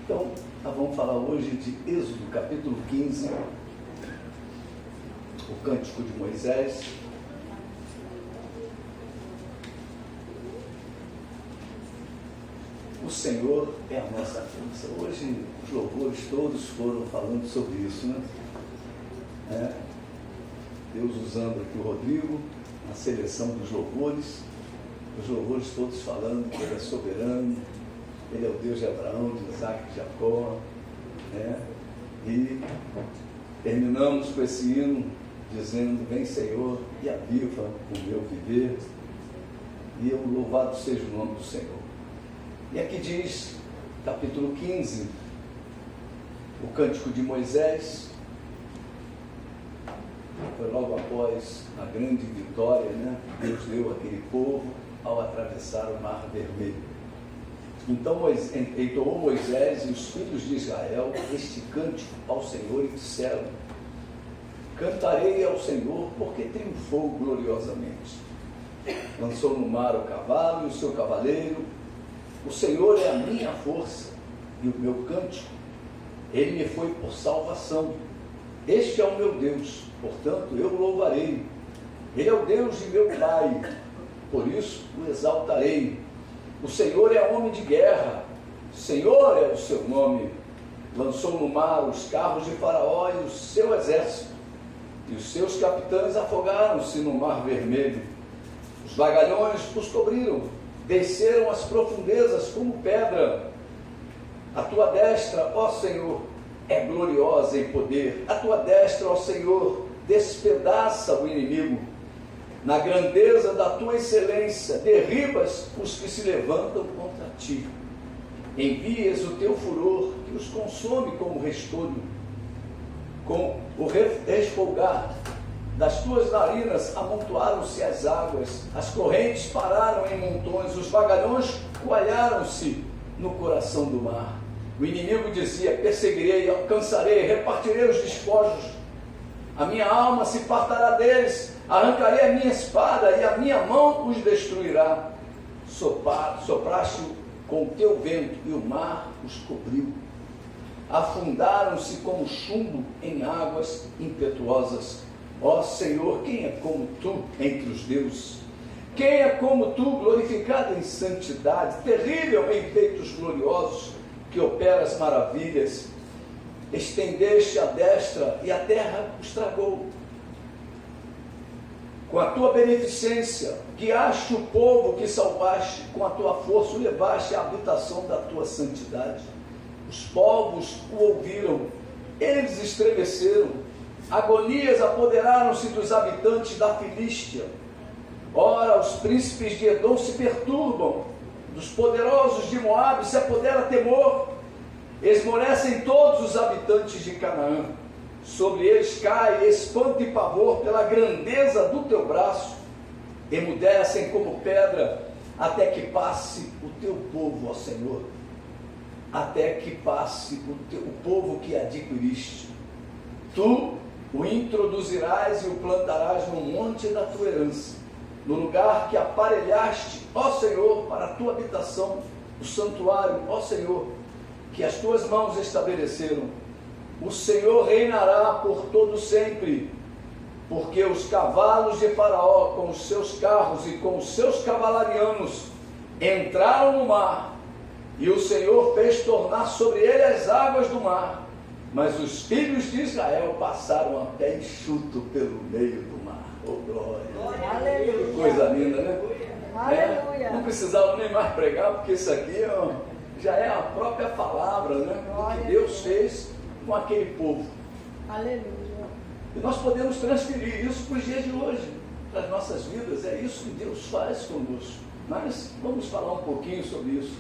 Então, nós vamos falar hoje de Êxodo, capítulo 15, o Cântico de Moisés. O Senhor é a nossa força. Hoje, os louvores todos foram falando sobre isso, né? Deus usando aqui o Rodrigo, na seleção dos louvores, os louvores todos falando que Ele é soberano, Ele é o Deus de Abraão, de Isaac e de Jacó, né? E terminamos com esse hino dizendo: vem Senhor e aviva o meu viver, e eu louvado seja o nome do Senhor. E aqui diz, capítulo 15, o Cântico de Moisés, foi logo após a grande vitória, né? Deus deu àquele povo ao atravessar o Mar Vermelho. Então entoou Moisés e os filhos de Israel este cântico ao Senhor e disseram: cantarei ao Senhor porque triunfou gloriosamente. Lançou no mar o cavalo e o seu cavaleiro. O Senhor é a minha força e o meu cântico. Ele me foi por salvação. Este é o meu Deus, portanto eu o louvarei. Ele é o Deus de meu Pai, por isso o exaltarei. O Senhor é homem de guerra, Senhor é o seu nome. Lançou no mar os carros de Faraó e o seu exército, e os seus capitães afogaram-se no Mar Vermelho. Os vagalhões os cobriram, desceram as profundezas como pedra. A tua destra, ó Senhor, é gloriosa em poder. A tua destra, ó Senhor, despedaça o inimigo. Na grandeza da tua excelência, derribas os que se levantam contra ti. Envias o teu furor, que os consome como restolho. Com o resfolgar das tuas narinas amontoaram-se as águas, as correntes pararam em montões, os vagalhões coalharam-se no coração do mar. O inimigo dizia: perseguirei, alcançarei, repartirei os despojos. A minha alma se fartará deles, arrancarei a minha espada e a minha mão os destruirá. Sopraste com o teu vento e o mar os cobriu. Afundaram-se como chumbo em águas impetuosas. Ó Senhor, quem é como tu entre os deuses? Quem é como tu, glorificado em santidade, terrível em feitos gloriosos, que operas maravilhas? Estendeste a destra e a terra os tragou. Com a tua beneficência, guiaste o povo que salvaste, com a tua força o levaste à habitação da tua santidade. Os povos o ouviram, eles estremeceram, agonias apoderaram-se dos habitantes da Filístia. Ora, os príncipes de Edom se perturbam, dos poderosos de Moabe se apodera temor. Esmorecem todos os habitantes de Canaã, sobre eles cai espanto e pavor pela grandeza do teu braço. Emudecem como pedra, até que passe o teu povo, ó Senhor, até que passe o povo que adquiriste. Tu o introduzirás e o plantarás no monte da tua herança, no lugar que aparelhaste, ó Senhor, para a tua habitação, o santuário, ó Senhor, que as tuas mãos estabeleceram. O Senhor reinará por todo sempre, porque os cavalos de Faraó, com os seus carros e com os seus cavalarianos, entraram no mar, e o Senhor fez tornar sobre ele as águas do mar, mas os filhos de Israel passaram a pé enxuto pelo meio do mar. Oh glória! Aleluia. Que coisa linda, né? Aleluia. Não precisava nem mais pregar, porque isso aqui já é a própria palavra, né? O que Deus fez com aquele povo. Aleluia. E nós podemos transferir isso para os dias de hoje, para as nossas vidas. É isso que Deus faz conosco. Mas vamos falar um pouquinho sobre isso,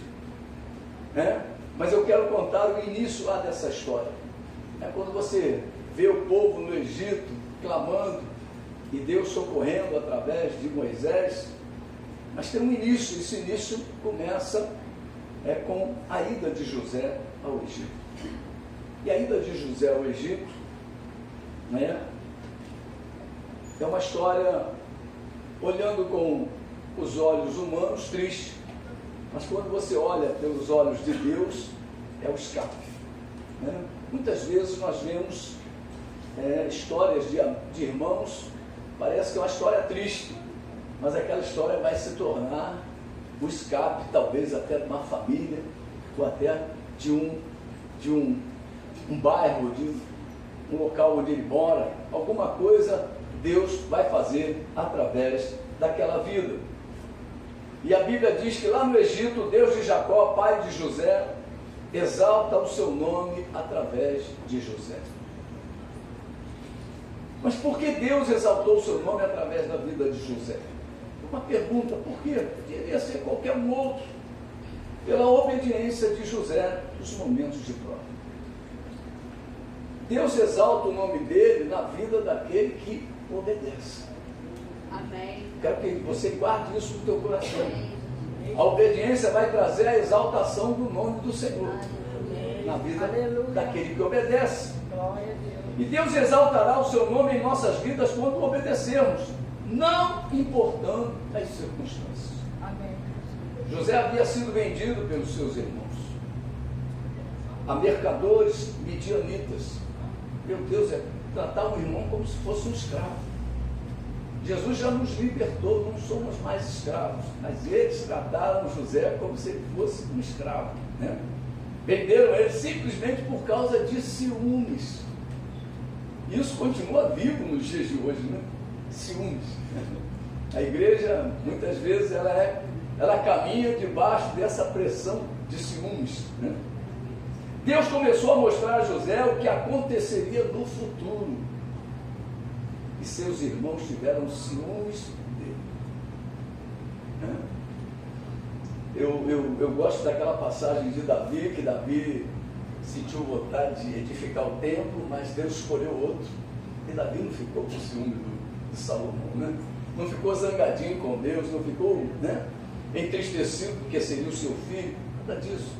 né? Mas eu quero contar o início lá dessa história. É quando você vê o povo no Egito clamando e Deus socorrendo através de Moisés. Mas tem um início. Esse início começa com a ida de José ao Egito. E a ida de José ao Egito, né, é uma história, olhando com os olhos humanos, triste. Mas quando você olha pelos olhos de Deus, é o escape. Né? Muitas vezes nós vemos histórias de irmãos, parece que é uma história triste, mas aquela história vai se tornar o escape, talvez até de uma família, ou até de um bairro, de um local onde ele mora. Alguma coisa Deus vai fazer através daquela vida. E a Bíblia diz que lá no Egito, Deus de Jacó, pai de José, exalta o seu nome através de José. Mas por que Deus exaltou o seu nome através da vida de José? Uma pergunta, por quê? Poderia ser qualquer um outro. Pela obediência de José nos momentos de prova. Deus exalta o nome dele na vida daquele que obedece. Amém. Quero que você guarde isso no teu coração. Amém. A obediência vai trazer a exaltação do nome do Senhor. Amém. Na vida daquele que obedece. Glória a Deus. E Deus exaltará o seu nome em nossas vidas quando obedecermos, não importando as circunstâncias. Amém. José havia sido vendido pelos seus irmãos a mercadores midianitas. Meu Deus, é tratar um irmão como se fosse um escravo. Jesus já nos libertou, não somos mais escravos, mas eles trataram José como se ele fosse um escravo, né? Venderam ele simplesmente por causa de ciúmes. Isso continua vivo nos dias de hoje, né? Ciúmes. A igreja, muitas vezes, ela caminha debaixo dessa pressão de ciúmes, né? Deus começou a mostrar a José o que aconteceria no futuro. E seus irmãos tiveram ciúmes dele. Né? Eu gosto daquela passagem de Davi, que Davi sentiu vontade de edificar o templo, mas Deus escolheu outro. E Davi não ficou com ciúme de Salomão, né? Não ficou zangadinho com Deus, não ficou, né, entristecido porque seria o seu filho, nada disso.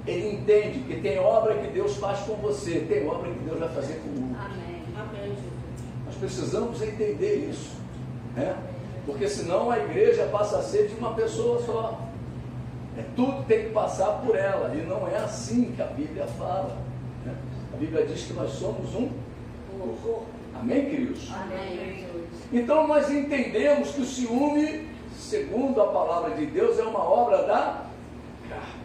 Ele entende que tem obra que Deus faz com você, tem obra que Deus vai fazer comigo. Amém. Amém. Nós precisamos entender isso, né? Porque senão a igreja passa a ser de uma pessoa só. Tudo tem que passar por ela, e não é assim que a Bíblia fala, né? A Bíblia diz que nós somos um corpo. Amém, queridos? Amém. Então nós entendemos que o ciúme, segundo a palavra de Deus, é uma obra da carne.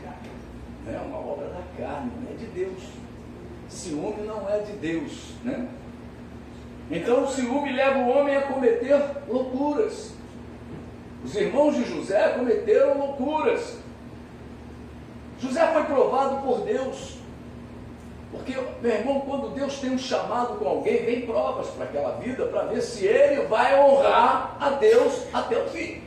É uma obra da carne, não é de Deus. Ciúme não é de Deus, né? Então o ciúme leva o homem a cometer loucuras. Os irmãos de José cometeram loucuras. José foi provado por Deus. Porque, meu irmão, quando Deus tem um chamado com alguém, vem provas para aquela vida, para ver se ele vai honrar a Deus até o fim.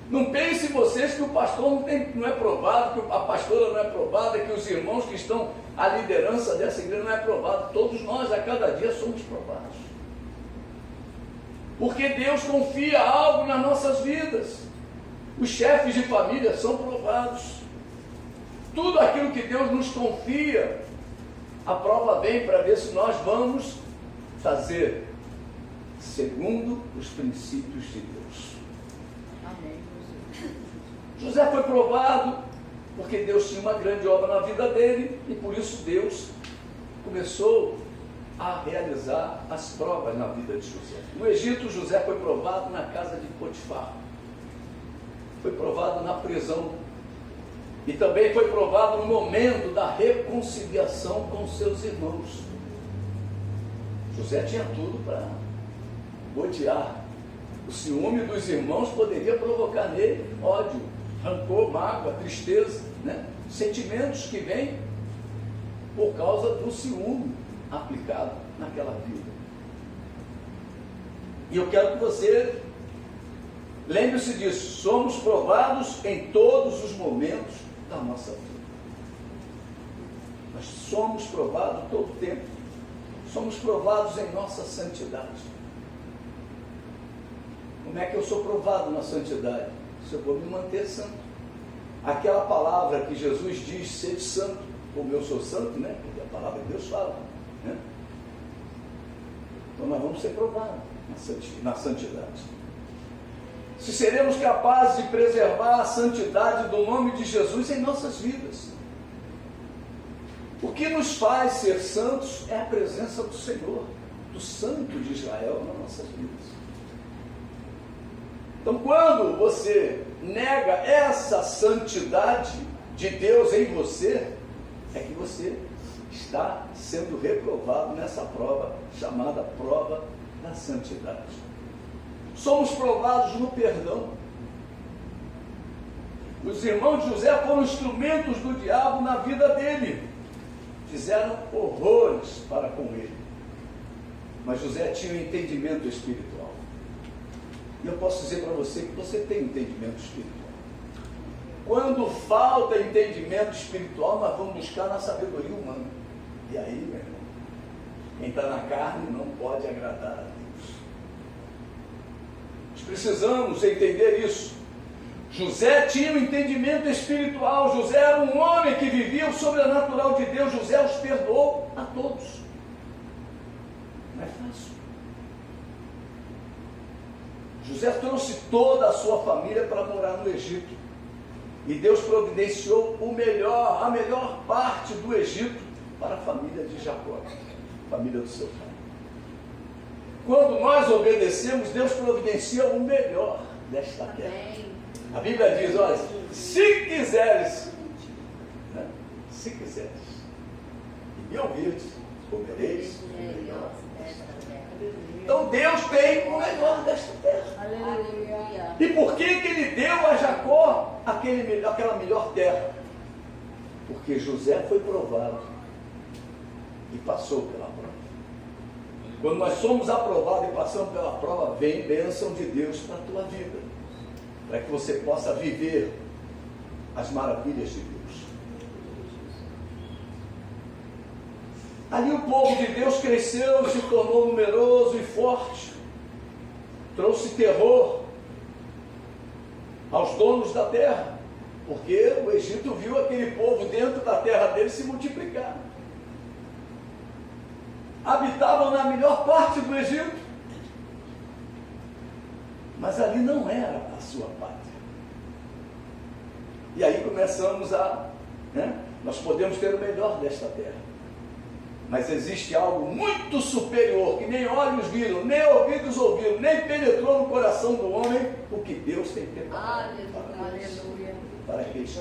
Não pense vocês que o pastor não é provado, que a pastora não é provada, que os irmãos que estão à liderança dessa igreja não é provado. Todos nós, a cada dia, somos provados. Porque Deus confia algo nas nossas vidas. Os chefes de família são provados. Tudo aquilo que Deus nos confia, a prova vem para ver se nós vamos fazer segundo os princípios de Deus. Amém. José foi provado porque Deus tinha uma grande obra na vida dele, e por isso Deus começou a realizar as provas na vida de José. No Egito, José foi provado na casa de Potifar, foi provado na prisão, e também foi provado no momento da reconciliação com seus irmãos. José tinha tudo para odiar. O ciúme dos irmãos poderia provocar nele ódio, rancor, mágoa, tristeza, né? Sentimentos que vêm por causa do ciúme aplicado naquela vida. E eu quero que você lembre-se disso: somos provados em todos os momentos da nossa vida. Nós somos provados todo o tempo. Somos provados em nossa santidade. Como é que eu sou provado na santidade? Se eu vou me manter santo. Aquela palavra que Jesus diz, sede santo, como eu sou santo, né? Porque a palavra de Deus fala, né? Então nós vamos ser provados na santidade. Se seremos capazes de preservar a santidade do nome de Jesus em nossas vidas. O que nos faz ser santos é a presença do Senhor, do Santo de Israel nas nossas vidas. Então, quando você nega essa santidade de Deus em você, é que você está sendo reprovado nessa prova chamada prova da santidade. Somos provados no perdão. Os irmãos de José foram instrumentos do diabo na vida dele. Fizeram horrores para com ele. Mas José tinha um entendimento espiritual. E eu posso dizer para você que você tem entendimento espiritual. Quando falta entendimento espiritual, nós vamos buscar na sabedoria humana. E aí, meu irmão, quem está na carne não pode agradar a Deus. Nós precisamos entender isso. José tinha um entendimento espiritual. José era um homem que vivia o sobrenatural de Deus. José os perdoou a todos. Não é fácil. José trouxe toda a sua família para morar no Egito. E Deus providenciou a melhor parte do Egito para a família de Jacó, família do seu pai. Quando nós obedecemos, Deus providencia o melhor desta terra. A Bíblia diz, olha, se quiseres, né? Se quiseres, e me ouvirdes, comereis o melhor desta terra. Então Deus tem o melhor desta terra. Aleluia. E por que ele deu a Jacó aquela melhor terra? Porque José foi provado e passou pela prova. Quando nós somos aprovados e passamos pela prova, vem bênção de Deus para a tua vida, para que você possa viver as maravilhas de Deus. Ali o povo de Deus cresceu e se tornou numeroso e forte. Trouxe terror aos donos da terra, porque o Egito viu aquele povo dentro da terra dele se multiplicar. Habitavam na melhor parte do Egito, mas ali não era a sua pátria. E aí começamos nós podemos ter o melhor desta terra, mas existe algo muito superior, que nem olhos viram, nem ouvidos ouviram, nem penetrou no coração do homem, o que Deus tem preparado para aqueles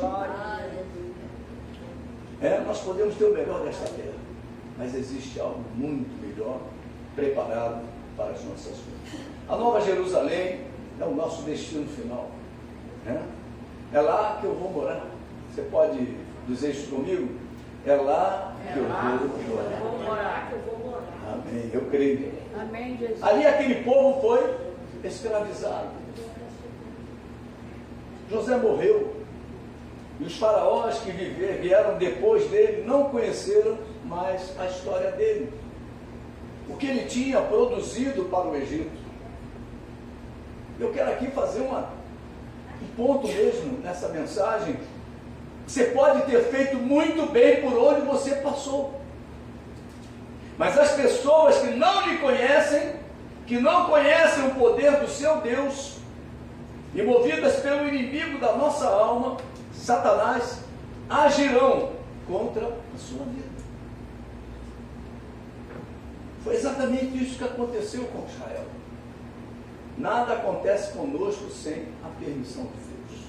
que nós podemos ter o melhor desta terra, mas existe algo muito melhor preparado para as nossas vidas. A Nova Jerusalém é o nosso destino final. É lá que eu vou morar. Você pode dizer isso comigo? É lá que eu vou morar. Amém, eu creio. Amém, Jesus. Ali aquele povo foi escravizado. José morreu. E os faraós que vieram depois dele não conheceram mais a história dele. O que ele tinha produzido para o Egito. Eu quero aqui fazer um ponto mesmo nessa mensagem. Você pode ter feito muito bem por onde você passou, mas as pessoas que não lhe conhecem, que não conhecem o poder do seu Deus, e movidas pelo inimigo da nossa alma, Satanás, agirão contra a sua vida. Foi exatamente isso que aconteceu com Israel. Nada acontece conosco sem a permissão de Deus.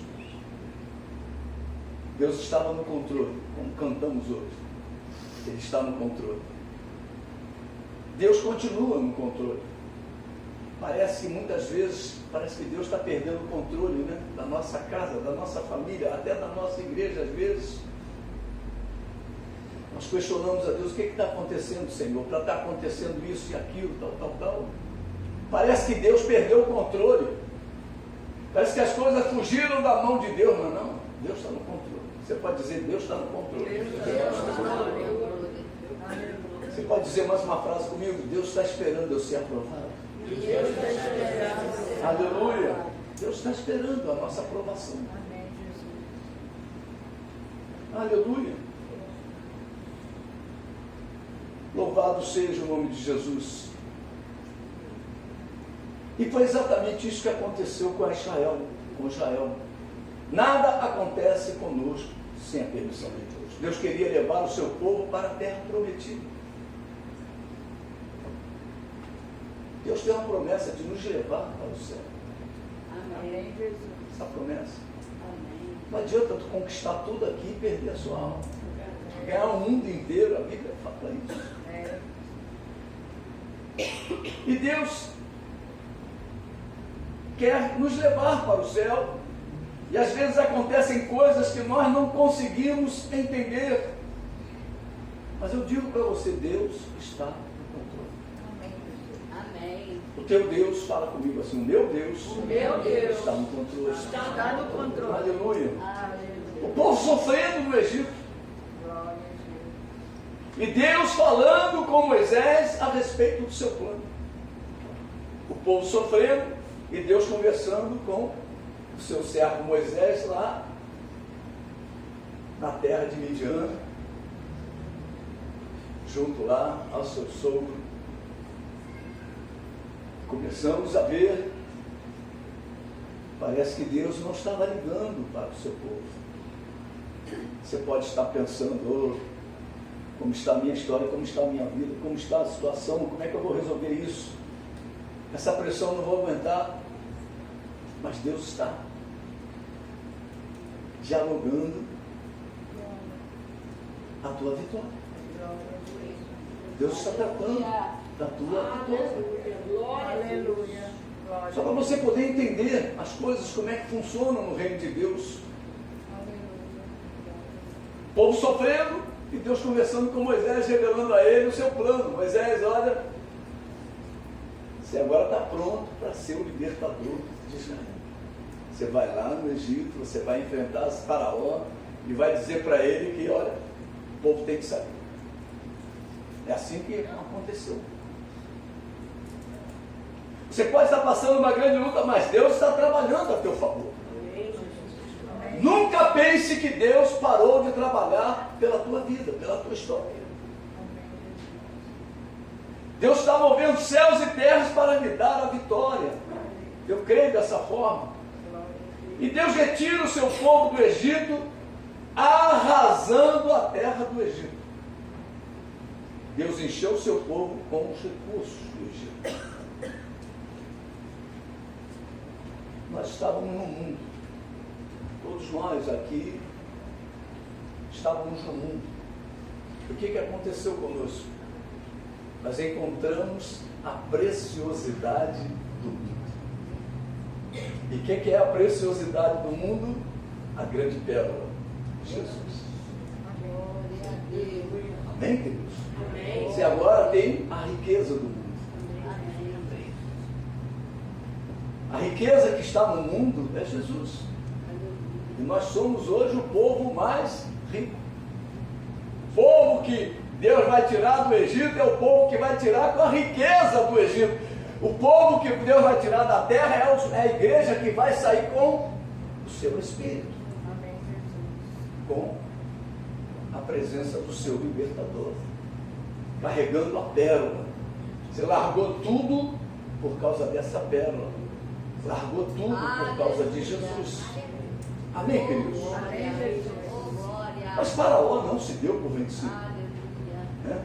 Deus estava no controle, como cantamos hoje. Ele está no controle. Deus continua no controle. Parece que muitas vezes, que Deus está perdendo o controle, da nossa casa, da nossa família, até da nossa igreja às vezes. Nós questionamos a Deus, o que está acontecendo, Senhor, para estar acontecendo isso e aquilo, tal. Parece que Deus perdeu o controle. Parece que as coisas fugiram da mão de Deus, mas não, Deus está no controle. Você pode dizer, Deus está no controle. Você pode dizer mais uma frase comigo, Deus está esperando eu ser aprovado. Deus está esperando. Aleluia. Deus está esperando a nossa aprovação. Amém, Jesus. Aleluia. Louvado seja o nome de Jesus. E foi exatamente isso que aconteceu com Israel. Nada acontece conosco sem a permissão de Deus. Deus queria levar o seu povo para a terra prometida. Deus tem uma promessa de nos levar para o céu. Amém, Jesus. Essa promessa. Amém. Não adianta tu conquistar tudo aqui e perder a sua alma. Ganhar o mundo inteiro, a Bíblia fala isso. É. E Deus quer nos levar para o céu. E às vezes acontecem coisas que nós não conseguimos entender. Mas eu digo para você, Deus está no controle. Amém. O teu Deus, fala comigo assim, o meu Deus, O meu Deus está no controle. está no controle. Aleluia. Aleluia. O povo sofrendo no Egito. Glória a Deus. E Deus falando com Moisés a respeito do seu plano. O povo sofrendo e Deus conversando com o seu servo Moisés lá na terra de Midian, junto lá ao seu sogro. Começamos a ver, parece que Deus não estava ligando para o seu povo. Você pode estar pensando, oh, como está a minha história, como está a minha vida, como está a situação, como é que eu vou resolver isso? Essa pressão eu não vou aguentar. Mas Deus está dialogando a tua vitória. Deus está tratando da tua vitória. Aleluia. Só para você poder entender as coisas, como é que funcionam no reino de Deus. O povo sofrendo e Deus conversando com Moisés, revelando a ele o seu plano. Moisés, olha, você agora está pronto para ser o libertador de Israel. Você vai lá no Egito, você vai enfrentar Faraó e vai dizer para ele que, olha, o povo tem que saber. É assim que aconteceu. Você pode estar passando uma grande luta, mas Deus está trabalhando a teu favor. Nunca pense que Deus parou de trabalhar pela tua vida, pela tua história. Deus está movendo céus e terras para lhe dar a vitória. Eu creio dessa forma. E Deus retira o seu povo do Egito, arrasando a terra do Egito. Deus encheu o seu povo com os recursos do Egito. Nós estávamos no mundo. Todos nós aqui estávamos no mundo. O que aconteceu conosco? Nós encontramos a preciosidade do mundo. E o que é a preciosidade do mundo? A grande pérola, Jesus. Glória a Deus. Amém, queridos? Amém. Você agora tem a riqueza do mundo. Amém. A riqueza que está no mundo é Jesus. E nós somos hoje o povo mais rico. O povo que Deus vai tirar do Egito é o povo que vai tirar com a riqueza do Egito. O povo que Deus vai tirar da terra é a igreja que vai sair com o seu Espírito. Amém, Jesus. Com a presença do seu libertador. Carregando a pérola. Você largou tudo por causa dessa pérola. Largou tudo por causa de Jesus. Amém, queridos? Amém, Jesus. Mas Faraó não se deu por vencido. Né?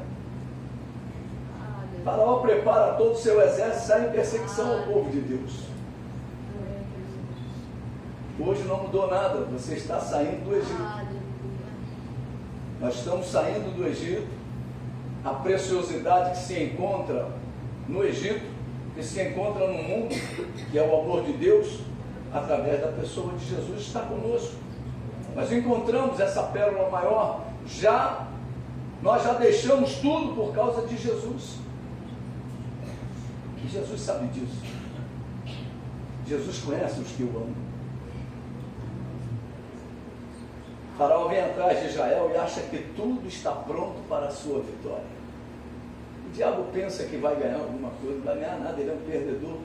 Faraó prepara todo o seu exército e sai em perseguição ao povo de Deus. Hoje não mudou nada, você está saindo do Egito. Nós estamos saindo do Egito. A preciosidade que se encontra no Egito, que se encontra no mundo, que é o amor de Deus, através da pessoa de Jesus, está conosco. Nós encontramos essa pérola maior, nós já deixamos tudo por causa de Jesus. E Jesus sabe disso. Jesus conhece os que o amam. Faraó vem atrás de Israel e acha que tudo está pronto para a sua vitória. O diabo pensa que vai ganhar alguma coisa, não vai ganhar nada, ele é um perdedor.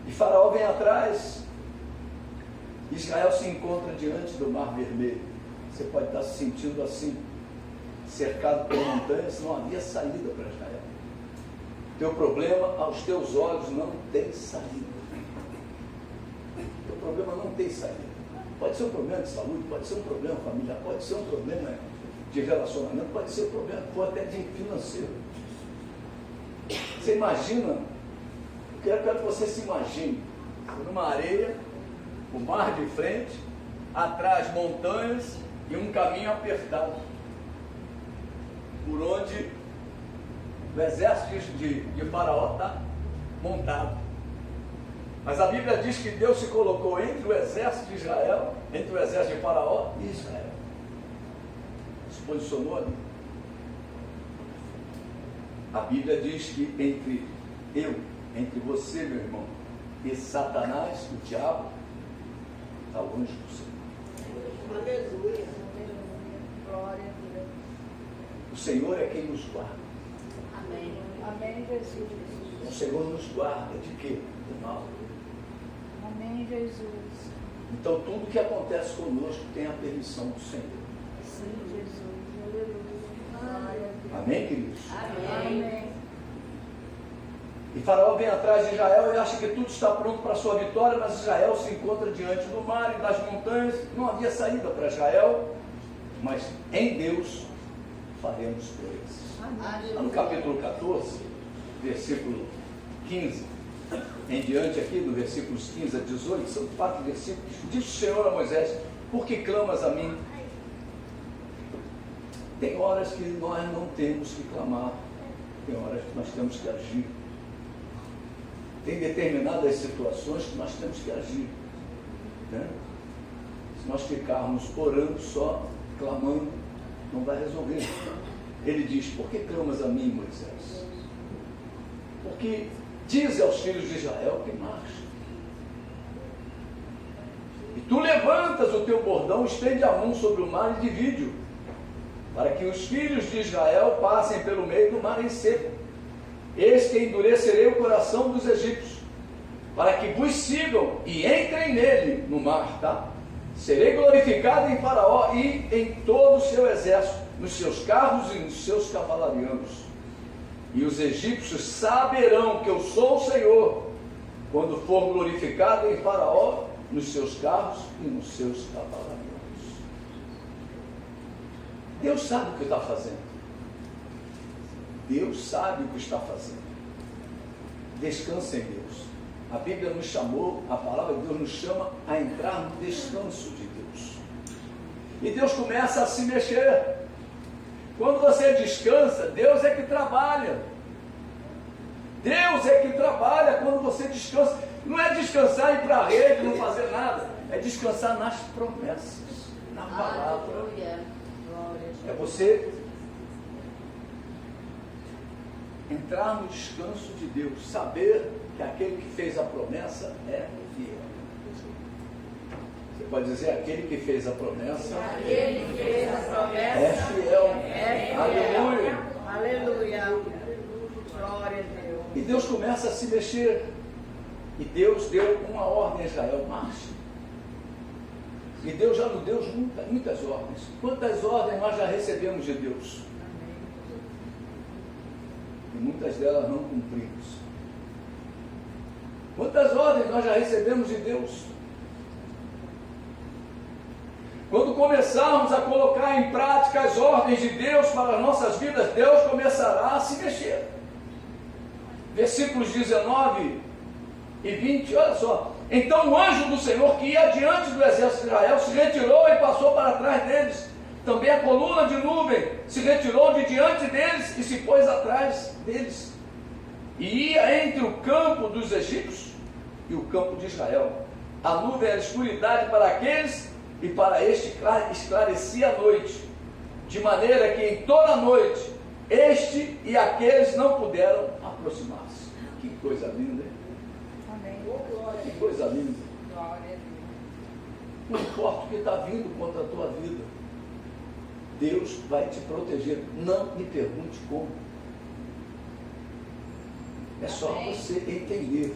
E Faraó vem atrás, Israel se encontra diante do Mar Vermelho. Você pode estar se sentindo assim, cercado por montanhas, não havia saída para Israel. Teu problema aos teus olhos não tem saída. Teu problema não tem saída. Pode ser um problema de saúde, pode ser um problema familiar, pode ser um problema de relacionamento, pode ser um problema até de financeiro. Você imagina, eu quero que você se imagine, numa areia, o mar de frente, atrás montanhas e um caminho apertado, por onde o exército de Faraó está montado. Mas a Bíblia diz que Deus se colocou entre o exército de Israel, entre o exército de Faraó e Israel. Se posicionou ali. A Bíblia diz que entre você, meu irmão, e Satanás, o diabo, está longe do Senhor. Aleluia. Glória a Deus. O Senhor é quem nos guarda. Amém. Amém, Jesus. O Senhor nos guarda de quê? Do mal. Amém, Jesus. Então tudo que acontece conosco tem a permissão do Senhor. Sim, Jesus. Aleluia. Glória a Deus. Amém, queridos? Amém. E Faraó vem atrás de Israel e acha que tudo está pronto para a sua vitória, mas Israel se encontra diante do mar e das montanhas. Não havia saída para Israel, mas em Deus faremos proezas. Lá no capítulo 14, versículo 15, em diante aqui, do versículos 15 a 18, são 4 versículos. Diz o Senhor a Moisés: por que clamas a mim? Tem horas que nós não temos que clamar, tem horas que nós temos que agir. Tem determinadas situações que nós temos que agir, né? Se nós ficarmos orando só, clamando, não vai resolver. Ele diz: por que clamas a mim, Moisés? Porque diz aos filhos de Israel que marchem. E tu levantas o teu bordão, estende a mão sobre o mar e divide-o, para que os filhos de Israel passem pelo meio do mar em seco. Eis que endurecerei o coração dos egípcios, para que vos sigam e entrem nele, no mar, tá? Serei glorificado em Faraó e em todo o seu exército, nos seus carros e nos seus cavalarianos. E os egípcios saberão que eu sou o Senhor, quando for glorificado em Faraó, nos seus carros e nos seus cavalarianos. Deus sabe o que está fazendo. Deus sabe o que está fazendo. Descansa em Deus. A Bíblia nos chamou, a palavra de Deus nos chama a entrar no descanso de Deus. E Deus começa a se mexer. Quando você descansa, Deus é que trabalha. Deus é que trabalha quando você descansa. Não é descansar, ir para a rede, não fazer nada. É descansar nas promessas, na palavra. É você entrar no descanso de Deus, saber que aquele que fez a promessa é fiel. Você pode dizer: aquele que fez a promessa, Aquele que fez a promessa é fiel. é fiel. Aleluia. Aleluia. Glória a Deus. E Deus começa a se mexer. E Deus deu uma ordem a Israel: marche. E Deus já nos deu muitas ordens. Quantas ordens nós já recebemos de Deus? E muitas delas não cumprimos. Quantas ordens nós já recebemos de Deus? Quando começarmos a colocar em prática as ordens de Deus para as nossas vidas, Deus começará a se mexer. Versículos 19 e 20, olha só. Então o anjo do Senhor, que ia diante do exército de Israel, se retirou e passou para trás deles. Também a coluna de nuvem se retirou de diante deles e se pôs atrás deles. E ia entre o campo dos egípcios e o campo de Israel. A nuvem era escuridade para aqueles, e para este esclarecia a noite, de maneira que em toda a noite este e aqueles não puderam aproximar-se. Que coisa linda, hein? Amém. Que coisa linda. Glória a Deus. Não importa o que está vindo contra a tua vida, Deus vai te proteger. Não me pergunte como. É só você entender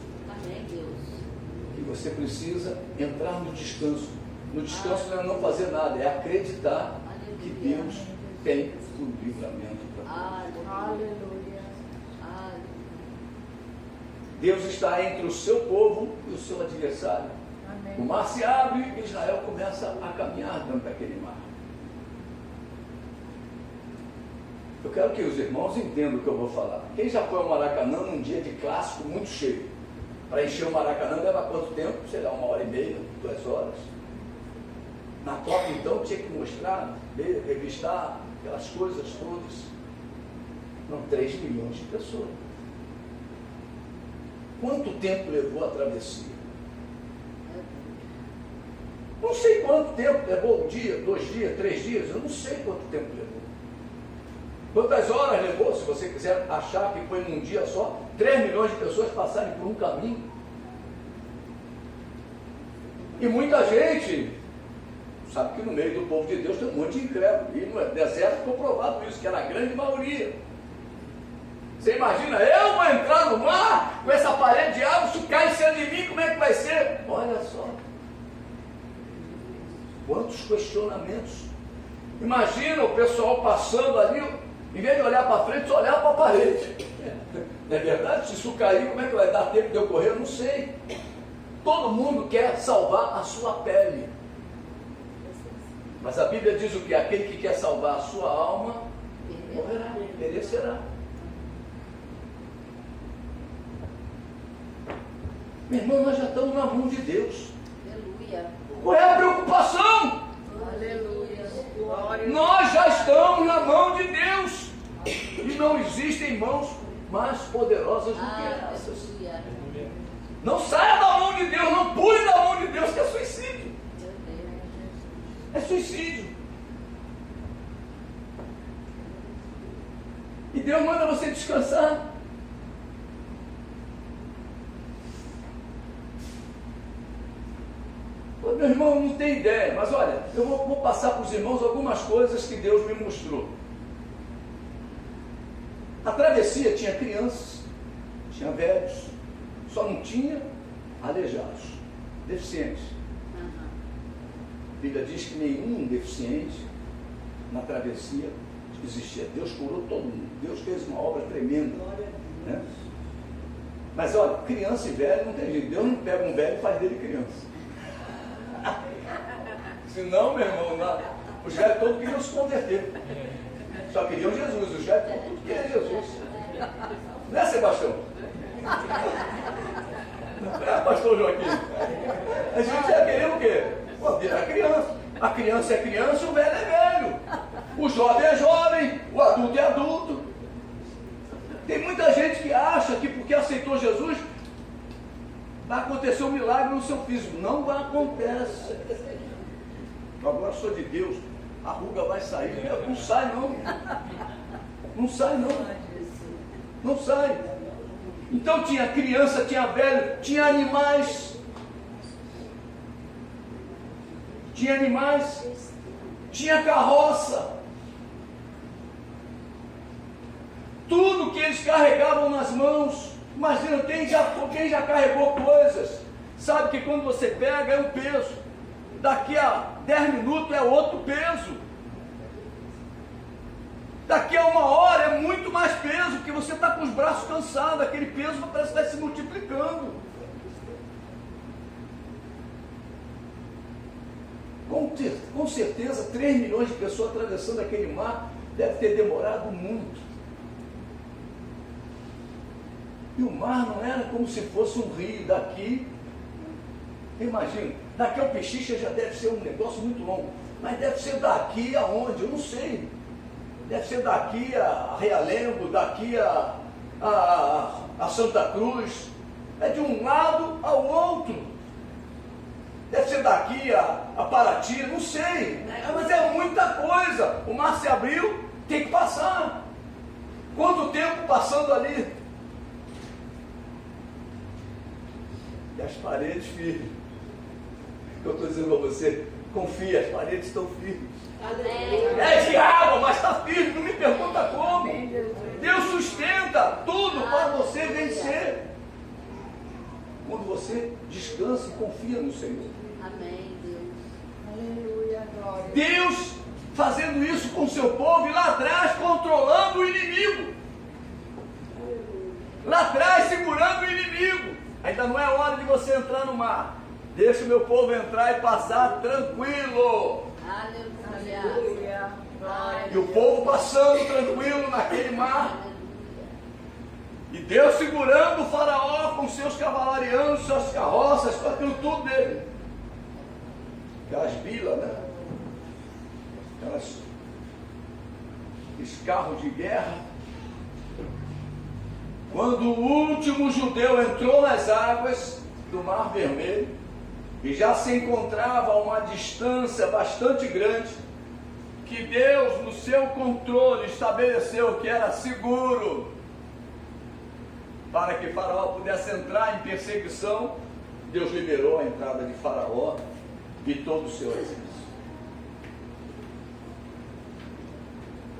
que você precisa entrar no descanso. No descanso não é não fazer nada, é acreditar que Deus tem o livramento para você. Aleluia. Deus está entre o seu povo e o seu adversário. Amém. O mar se abre e Israel começa a caminhar dentro daquele mar. Eu quero que os irmãos entendam o que eu vou falar. Quem já foi ao Maracanã num dia de clássico muito cheio? Para encher o Maracanã leva quanto tempo? Sei lá, 1h30, 2 horas. Na Copa, então, tinha que mostrar, revistar aquelas coisas todas. Não, 3 milhões de pessoas. Quanto tempo levou a travessia? Não sei quanto tempo levou, 1 dia, 2 dias, 3 dias, eu não sei quanto tempo levou. Quantas horas levou, se você quiser achar que foi num dia só, 3 milhões de pessoas passarem por um caminho? E muita gente sabe que no meio do povo de Deus tem um monte de incrédulo. E no deserto ficou provado isso, que era a grande maioria. Você imagina, eu vou entrar no mar com essa parede de água, se cai em cima de mim, como é que vai ser? Olha só. Quantos questionamentos. Imagina o pessoal passando ali, em vez de olhar para frente, só olhar para a parede. Não é verdade? Se isso cair, como é que vai dar tempo de eu correr? Eu não sei. Todo mundo quer salvar a sua pele. Mas a Bíblia diz o que? Aquele que quer salvar a sua alma, morrerá, perecerá. Meu irmão, nós já estamos na mão de Deus. Aleluia. Qual é a preocupação? Aleluia. Glória. Nós já estamos na mão de Deus. E não existem mãos mais poderosas do que essas. Aleluia. Não saia da mão de Deus, não pule da mão de Deus, que é suicídio. É suicídio. E Deus manda você descansar. Ô, meu irmão, não tem ideia, mas olha, eu vou passar para os irmãos algumas coisas que Deus me mostrou. A travessia tinha crianças, tinha velhos, só não tinha aleijados, deficientes. A Bíblia diz que nenhum deficiente na travessia existia. Deus curou todo mundo. Deus fez uma obra tremenda. Né? Mas olha, criança e velho não tem jeito. Deus não pega um velho e faz dele criança. Senão, meu irmão, os velhos todos queriam se converter. Só queriam Jesus. Os velhos todos queriam Jesus. Não é, Sebastião? Pastor Joaquim. A gente já queria o quê? Pô, virar criança. A criança é criança, o velho é velho. O jovem é jovem, o adulto é adulto. Tem muita gente que acha que porque aceitou Jesus vai acontecer um milagre no seu físico. Não acontece. Agora sou de Deus, a ruga vai sair. Não sai não. Não sai não. Não sai. Então tinha criança, tinha velho, tinha animais. Tinha animais, tinha carroça. Tudo que eles carregavam nas mãos. Imagina, quem já carregou coisas, sabe que quando você pega é um peso. Daqui a 10 minutos é outro peso. Daqui a 1 hora é muito mais peso, porque você está com os braços cansados, aquele peso parece que vai se multiplicando. Com certeza, 3 milhões de pessoas atravessando aquele mar deve ter demorado muito. E o mar não era como se fosse um rio daqui. Imagina, daqui ao Pechincha já deve ser um negócio muito longo, mas deve ser daqui aonde? Eu não sei. Deve ser daqui a Realengo, daqui a Santa Cruz. É de um lado ao outro. Deve ser daqui a Paraty, não sei. Mas é muita coisa. O mar se abriu, tem que passar. Quanto tempo passando ali? E as paredes firmes. Eu estou dizendo para você, confia, as paredes estão firmes. É de água, mas está firme, não me pergunta como. Deus sustenta tudo para você vencer. Quando você descansa e confia no Senhor. Amém, Deus. Aleluia, glória. Deus fazendo isso com o seu povo e lá atrás controlando o inimigo. Lá atrás segurando o inimigo. Ainda não é hora de você entrar no mar. Deixa o meu povo entrar e passar tranquilo. Aleluia. Glória. E o povo passando tranquilo naquele mar. E Deus segurando o faraó com seus cavalarianos, suas carroças, com aquilo tudo dele. Aquelas bilas, né? Aqueles carros de guerra. Quando o último judeu entrou nas águas do Mar Vermelho e já se encontrava a uma distância bastante grande, que Deus, no seu controle, estabeleceu que era seguro para que Faraó pudesse entrar em perseguição, Deus liberou a entrada de Faraó e todo o seu exército.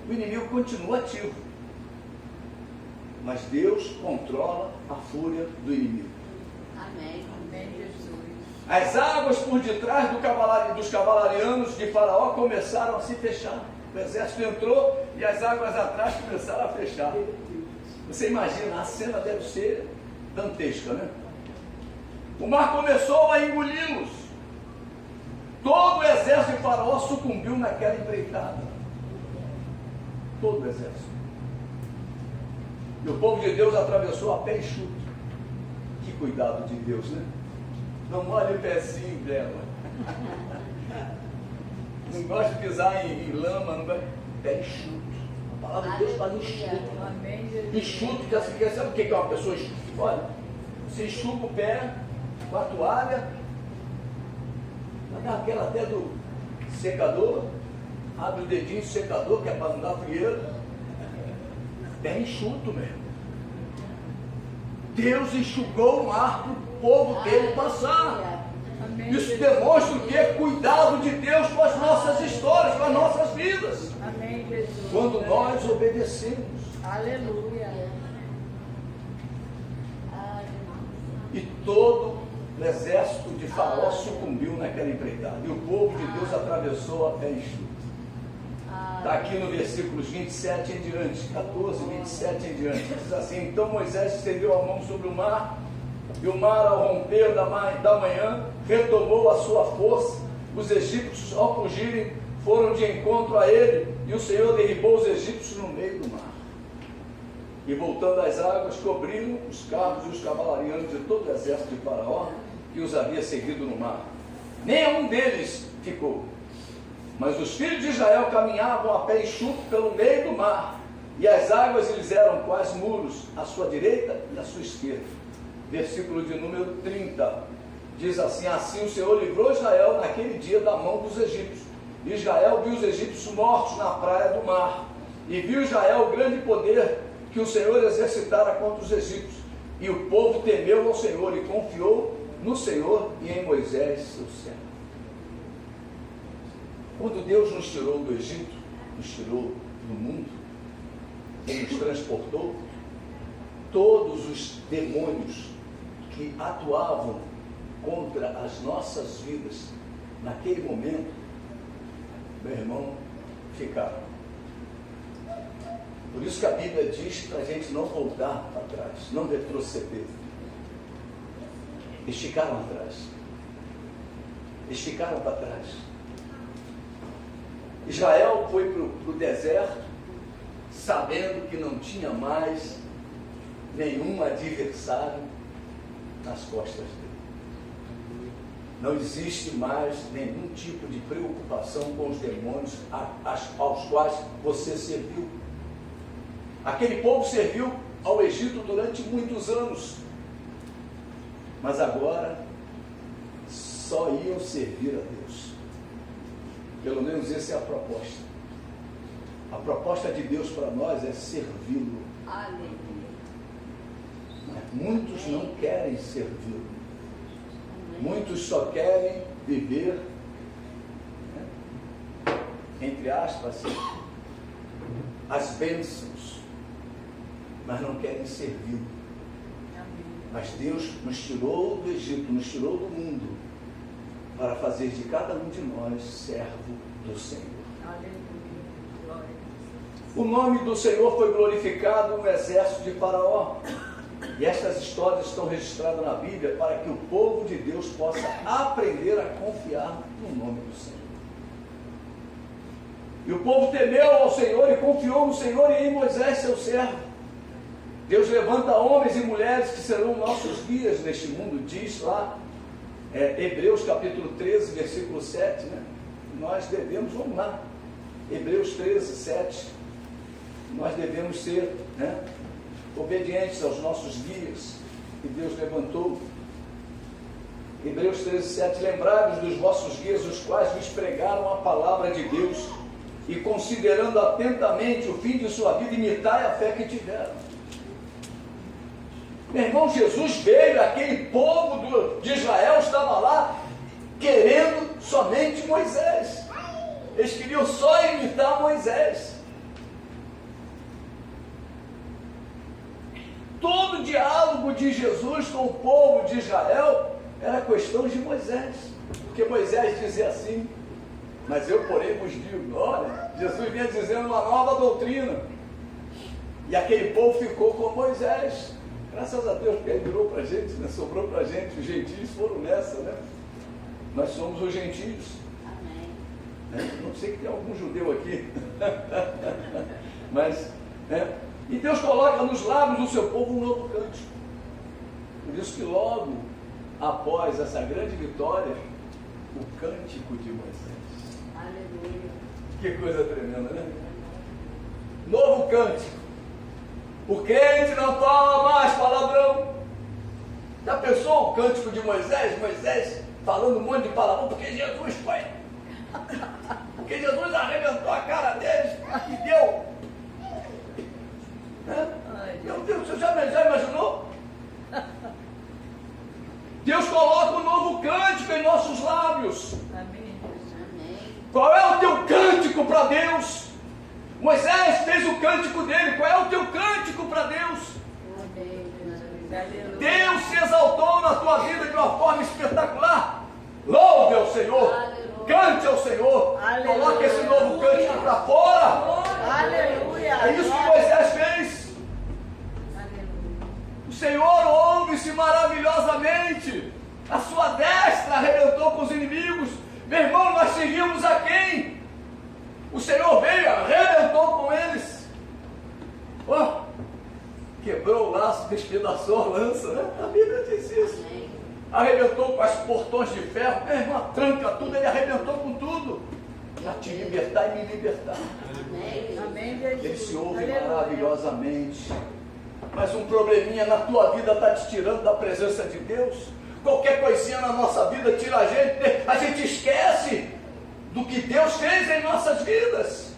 O inimigo continua ativo, mas Deus controla a fúria do inimigo. Amém. Amém, Jesus. As águas por detrás dos cavalarianos de Faraó começaram a se fechar. O exército entrou e as águas atrás começaram a fechar. Você imagina, a cena deve ser dantesca, né? O mar começou a engoli-los. Todo o exército de Faraó sucumbiu naquela empreitada. Todo o exército. E o povo de Deus atravessou a pé enxuto. Que cuidado de Deus, né? Não molhe o pezinho dela. Não gosta de pisar em lama, não gosta. Pé enxuto. A palavra de Deus fala enxuto. Enxuto, que assim, sabe o que é uma pessoa enxuta? Olha, você enxuga o pé com a toalha, dá aquela até do secador, abre o dedinho do secador, que é para não dar frieira. Pé enxuto mesmo. Deus enxugou o mar para o povo dele passar. Isso demonstra o que? Cuidado de Deus com as nossas histórias, com as nossas vidas. Amém, Jesus. Quando nós obedecemos. Aleluia. E todo o exército de Faraó sucumbiu naquela empreitada. E o povo de Deus atravessou a pé enxuto. Está aqui no versículos 27 em diante, 14, 27 em diante. Diz assim: então Moisés estendeu a mão sobre o mar, e o mar, ao romper da manhã, retomou a sua força. Os egípcios, ao fugirem, foram de encontro a ele, e o Senhor derribou os egípcios no meio do mar. E voltando às águas, cobriram os carros e os cavalarianos de todo o exército de Faraó, que os havia seguido no mar. Nenhum deles ficou. Mas os filhos de Israel caminhavam a pé enxuto pelo meio do mar, e as águas lhes eram quais muros, à sua direita e à sua esquerda. Versículo de número 30, diz assim: assim o Senhor livrou Israel naquele dia da mão dos egípcios. Israel viu os egípcios mortos na praia do mar, e viu Israel o grande poder que o Senhor exercitara contra os egípcios. E o povo temeu ao Senhor e confiou no Senhor e em Moisés, seu servo. Quando Deus nos tirou do Egito, nos tirou do mundo, e nos transportou, todos os demônios que atuavam contra as nossas vidas, naquele momento, meu irmão, ficaram. Por isso que a Bíblia diz para a gente não voltar para trás, não retroceder. Eles ficaram atrás. Eles ficaram para trás. Israel foi para o deserto, sabendo que não tinha mais nenhum adversário nas costas dele. Não existe mais nenhum tipo de preocupação com os demônios aos quais você serviu. Aquele povo serviu ao Egito durante muitos anos, mas agora só iam servir a Deus. Pelo menos essa é a proposta. A proposta de Deus para nós é servi-lo. Aleluia. Mas muitos não querem servi-lo. Muitos só querem viver, né, entre aspas, as bênçãos, mas não querem servi-lo. Mas Deus nos tirou do Egito, nos tirou do mundo, para fazer de cada um de nós servo do Senhor. Aleluia. Glória. O nome do Senhor foi glorificado no exército de Faraó. E estas histórias estão registradas na Bíblia para que o povo de Deus possa aprender a confiar no nome do Senhor. E o povo temeu ao Senhor e confiou no Senhor e em Moisés, seu servo. Deus levanta homens e mulheres que serão nossos guias neste mundo, diz lá, Hebreus capítulo 13, versículo 7, né? Nós devemos, vamos lá, Hebreus 13, 7, nós devemos ser, né, obedientes aos nossos guias que Deus levantou. Hebreus 13, 7, lembrai-vos dos vossos guias, os quais vos pregaram a palavra de Deus, e considerando atentamente o fim de sua vida, imitai a fé que tiveram. Meu irmão, Jesus veio, aquele povo de Israel estava lá, querendo somente Moisés. Eles queriam só imitar Moisés. Todo o diálogo de Jesus com o povo de Israel era questão de Moisés. Porque Moisés dizia assim, mas eu porém vos digo, olha, Jesus vinha dizendo uma nova doutrina. E aquele povo ficou com Moisés. Graças a Deus, porque ele virou para a gente, né? Sobrou para a gente, os gentios foram nessa, né? Nós somos os gentios. Amém. Não sei que tem algum judeu aqui, mas, e Deus coloca nos lábios do seu povo um novo cântico. Por isso que logo após essa grande vitória, o cântico de Moisés. Aleluia. Que coisa tremenda, né? Novo cântico. O crente não fala mais palavrão. Já pensou o cântico de Moisés? Moisés falando um monte de palavrão, porque Jesus foi. Porque Jesus arrebentou a cara deles e deu. Meu Deus, você já imaginou? Deus coloca um novo cântico em nossos lábios. Amém. Qual é o teu cântico para Deus? Moisés fez o cântico dele. Qual é o teu cântico para Deus? Amém. Deus se exaltou na tua vida de uma forma espetacular. Louve ao Senhor. Aleluia. Cante ao Senhor. Aleluia. Coloque esse novo cântico para fora. Aleluia. É isso que Moisés fez. Aleluia. O Senhor ouve-se maravilhosamente. A sua destra arrebentou com os inimigos. Meu irmão, nós seguimos a quem? O Senhor veio, arrebentou com eles. Quebrou o laço, despedaçou a lança, né? A Bíblia diz isso. Arrebentou com os portões de ferro. Meu irmão, tranca tudo, ele arrebentou com tudo. Para te libertar e me libertar. Amém, Jesus. Ele se ouve Aleluia. maravilhosamente. Mas um probleminha na tua vida está te tirando da presença de Deus. Qualquer coisinha na nossa vida tira a gente esquece do que Deus fez em nossas vidas.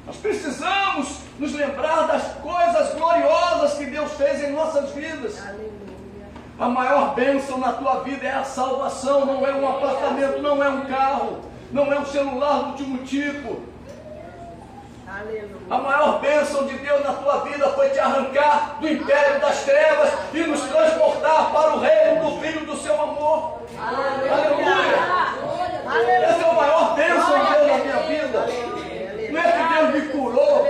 Nós precisamos nos lembrar das coisas gloriosas que Deus fez em nossas vidas. Aleluia. A maior bênção na tua vida é a salvação. Não é um apartamento, não é um carro, não é um celular do último tipo. Aleluia. A maior bênção de Deus na tua vida foi te arrancar do império das trevas e nos transportar para o reino do Filho do seu amor. Aleluia! Essa é a maior bênção de Deus na minha vida. Não é que Deus me curou.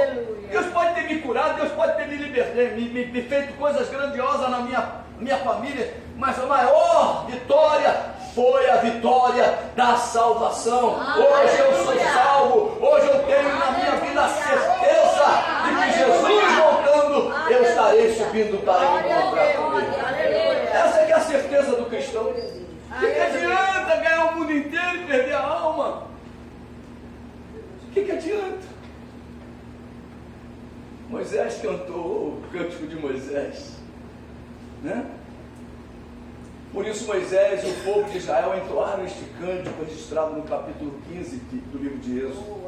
Deus pode ter me curado, Deus pode ter me feito coisas grandiosas na minha família, mas a maior vitória foi a vitória da salvação. Hoje eu sou salvo, hoje eu tenho na minha vida a certeza de que Jesus voltando, eu estarei subindo para encontrar com Ele. Essa é que é a certeza do cristão. O que adianta ganhar o mundo inteiro e perder a alma? O que adianta? Moisés cantou o cântico de Moisés, né? Por isso Moisés e o povo de Israel entoaram este cântico registrado no capítulo 15 do livro de Êxodo.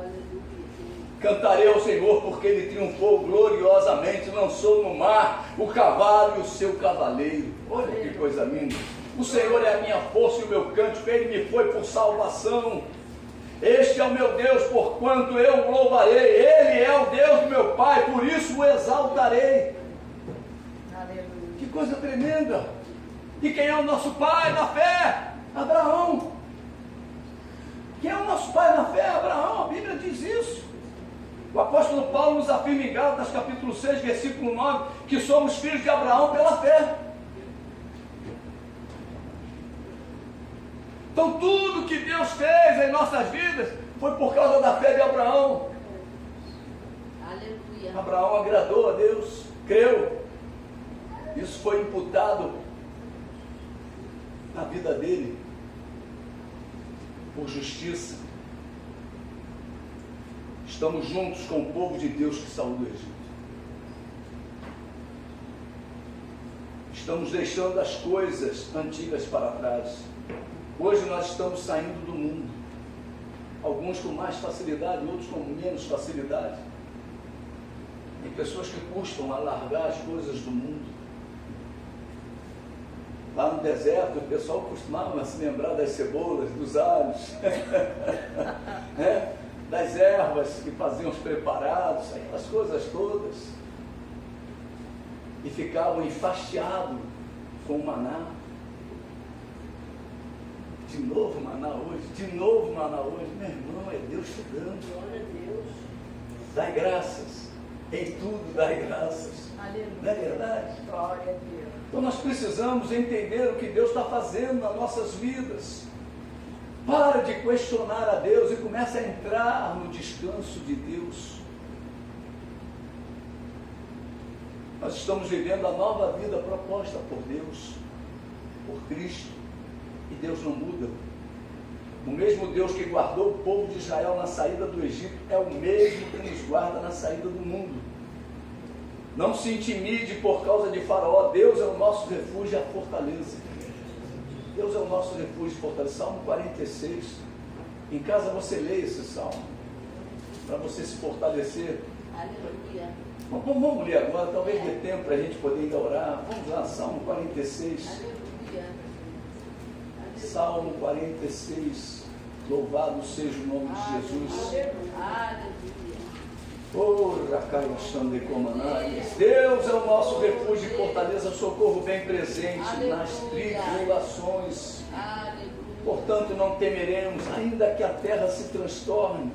Cantarei ao Senhor porque Ele triunfou gloriosamente, lançou no mar o cavalo e o seu cavaleiro. Olha que coisa linda. O Senhor é a minha força e o meu cântico, Ele me foi por salvação. Este é o meu Deus, porquanto eu o louvarei. Ele é o Deus do meu Pai, por isso o exaltarei. Aleluia. Que coisa tremenda. E quem é o nosso pai na fé? Abraão. Quem é o nosso pai na fé? Abraão. A Bíblia diz isso. O apóstolo Paulo nos afirma em Gálatas capítulo 6, versículo 9, que somos filhos de Abraão pela fé. Então tudo que Deus fez em nossas vidas foi por causa da fé de Abraão. Aleluia. Abraão agradou a Deus, creu. Isso foi imputado na vida dele por justiça. Estamos juntos com o povo de Deus que saiu do Egito. Estamos deixando as coisas antigas para trás. Hoje nós estamos saindo do mundo. Alguns com mais facilidade, outros com menos facilidade. Tem pessoas que custam a largar as coisas do mundo. Lá no deserto, o pessoal costumava se lembrar das cebolas, dos alhos, né? Das ervas que faziam os preparados, aquelas coisas todas. E ficavam enfastiados com o maná. De novo maná hoje, de novo maná hoje. Meu irmão, é Deus te dando. Glória a Deus. Dai graças, em tudo dai graças. Aleluia. Não é verdade? Glória a Deus. Então nós precisamos entender o que Deus está fazendo nas nossas vidas. Para de questionar a Deus e começa a entrar no descanso de Deus. Nós estamos vivendo a nova vida proposta por Deus, por Cristo, e Deus não muda. O mesmo Deus que guardou o povo de Israel na saída do Egito é o mesmo que nos guarda na saída do mundo. Não se intimide por causa de Faraó. Deus é o nosso refúgio e a fortaleza. Deus é o nosso refúgio e fortaleza. Salmo 46. Em casa você lê esse salmo, para você se fortalecer. Aleluia. Vamos ler agora, talvez dê tempo para a gente poder ainda orar. Vamos lá, Salmo 46. Aleluia. Salmo 46. Louvado seja o nome de Jesus. Aleluia. Deus é o nosso refúgio e fortaleza, socorro bem presente nas Aleluia. tribulações. Aleluia. Portanto, não temeremos, ainda que a terra se transtorne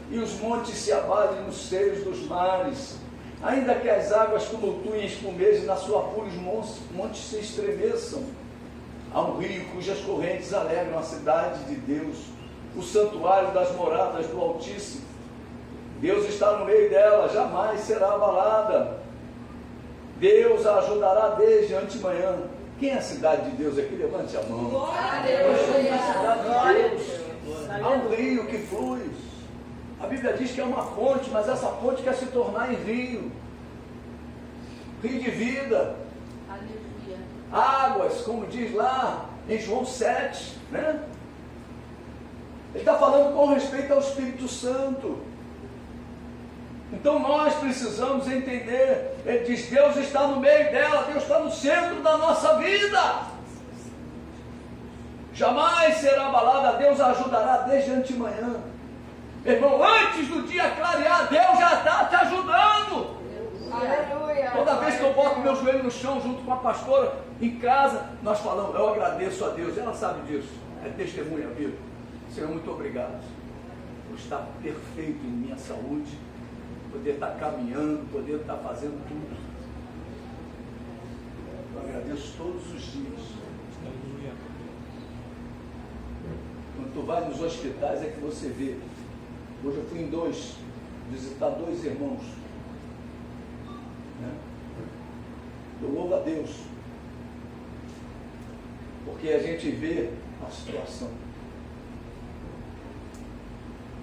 e os montes se abalem nos seios dos mares, ainda que as águas tumultuem e espumejem na sua fúria, os montes se estremeçam. Há um rio cujas correntes alegram a cidade de Deus, o santuário das moradas do Altíssimo. Deus está no meio dela, jamais será abalada. Deus a ajudará desde antemanhã. Quem é a cidade de Deus aqui? Levante a mão. Nós somos a cidade de Deus. Há um rio que flui. A Bíblia diz que é uma fonte, mas essa fonte quer se tornar em rio. Rio de vida. Aleluia. Águas, como diz lá em João 7, né? Ele está falando com respeito ao Espírito Santo. Então nós precisamos entender, ele diz, Deus está no meio dela, Deus está no centro da nossa vida. Jamais será abalada, Deus a ajudará desde antemanhã. Meu irmão, antes do dia clarear, Deus já está te ajudando. Aleluia. Toda vez que eu boto meu joelho no chão junto com a pastora em casa, nós falamos, eu agradeço a Deus, ela sabe disso, é testemunha viva. Senhor, muito obrigado por estar perfeito em minha saúde, poder estar caminhando, poder estar fazendo tudo. Eu agradeço todos os dias. Quando tu vai nos hospitais é que você vê. Hoje eu fui em visitar dois irmãos. Né? Eu louvo a Deus, porque a gente vê a situação.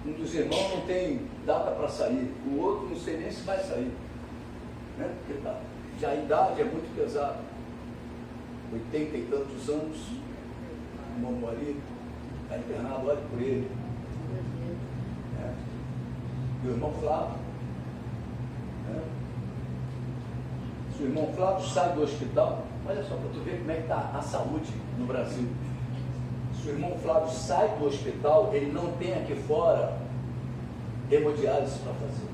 Um dos irmãos não tem data para sair, o outro não sei nem se vai sair, né? Porque já a idade é muito pesada, 80 e tantos anos, o irmão marido está internado, olhe por ele. Né? E o irmão Flávio, né? Se o irmão Flávio sai do hospital, olha só para tu ver como é que está a saúde no Brasil. Se o irmão Flávio sai do hospital, ele não tem aqui fora hemodiálise para fazer.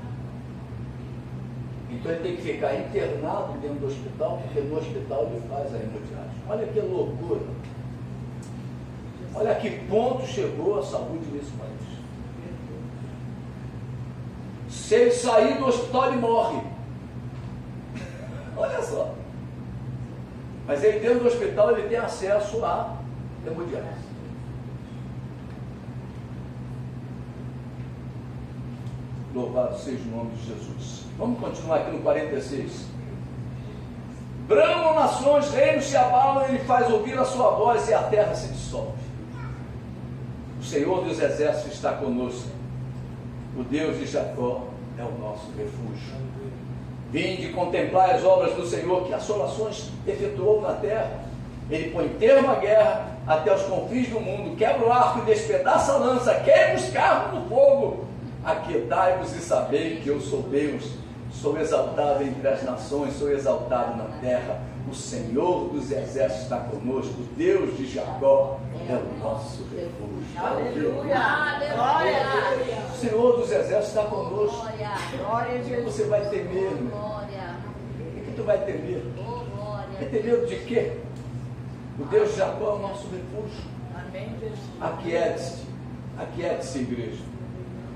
Então ele tem que ficar internado dentro do hospital, porque no hospital ele faz a hemodiálise. Olha que loucura. Olha a que ponto chegou a saúde nesse país. Se ele sair do hospital, ele morre. Olha só. Mas ele dentro do hospital, ele tem acesso à hemodiálise. Louvado seja o nome de Jesus. Vamos continuar aqui no 46. Bramam nações, reinos se abalam, ele faz ouvir a sua voz e a terra se dissolve. O Senhor dos exércitos está conosco. O Deus de Jacó é o nosso refúgio. Vinde contemplar as obras do Senhor, que assolações efetuou na terra. Ele põe termo à guerra até os confins do mundo, quebra o arco e despedaça a lança, queima os carros no fogo. Aquietai-vos e sabei que eu sou Deus, sou exaltado entre as nações, sou exaltado na terra. O Senhor dos exércitos está conosco, o Deus de Jacó é o nosso refúgio. Aleluia. Aleluia. O Senhor dos exércitos está conosco. Glória. Glória a O que Jesus. você vai ter medo? Glória. O que tu vai ter medo? Oh, glória. Vai ter medo de quê? O Deus de Jacó é o nosso refúgio. Amém, Jesus. Aquiete-se, igreja.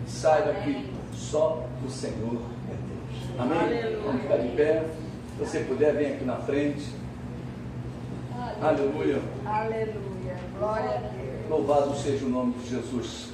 Saiba que só o Senhor é Deus. Amém? Aleluia. Vamos ficar de pé. Se você puder, vem aqui na frente. Aleluia. Aleluia. Glória a Deus. Louvado seja o nome de Jesus.